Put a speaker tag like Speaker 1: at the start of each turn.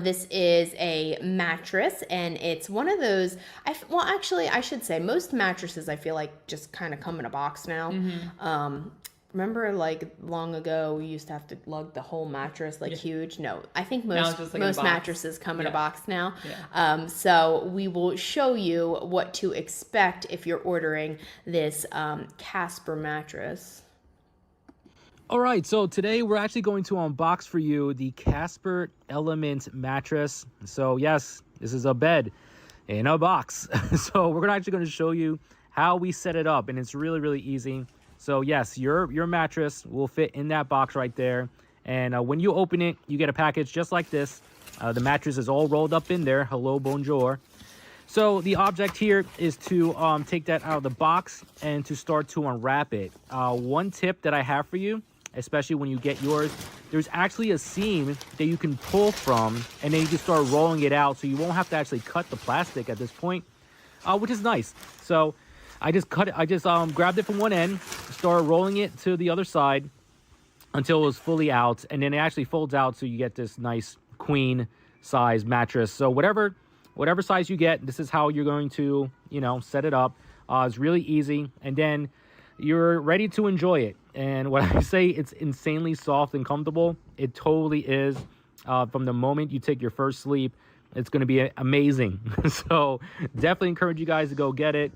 Speaker 1: This is a mattress, and it's one of those. Well, actually, I should say most mattresses I feel like just kind of come in a box now. Remember, like long ago, we used to have to lug the whole mattress, like huge. No, I think
Speaker 2: Now it's just like in a
Speaker 1: most
Speaker 2: box.
Speaker 1: mattresses come in a
Speaker 2: Yeah.
Speaker 1: box now.
Speaker 2: Yeah.
Speaker 1: So we will show you what to expect if you're ordering this Casper mattress.
Speaker 3: All right, so today we're actually going to unbox for you the Casper Element mattress. So yes, this is a bed in a box. So we're actually going to show you how we set it up, and it's really, really easy. So yes, your mattress will fit in that box right there. And when you open it, you get a package just like this. The mattress is all rolled up in there. Hello, bonjour. So the object here is to take that out of the box and to start to unwrap it. One tip that I have for you, especially when you get yours, there's actually a seam that you can pull from, and then you can start rolling it out, so you won't have to actually cut the plastic at this point, which is nice. So I just grabbed it from one end, started rolling it to the other side until it was fully out, and then it actually folds out, so you get this nice queen size mattress. So whatever size you get, this is how you're going to, set it up. It's really easy, and then you're ready to enjoy it. And when I say it's insanely soft and comfortable, it totally is. From the moment you take your first sleep, it's going to be amazing. So definitely encourage you guys to go get it.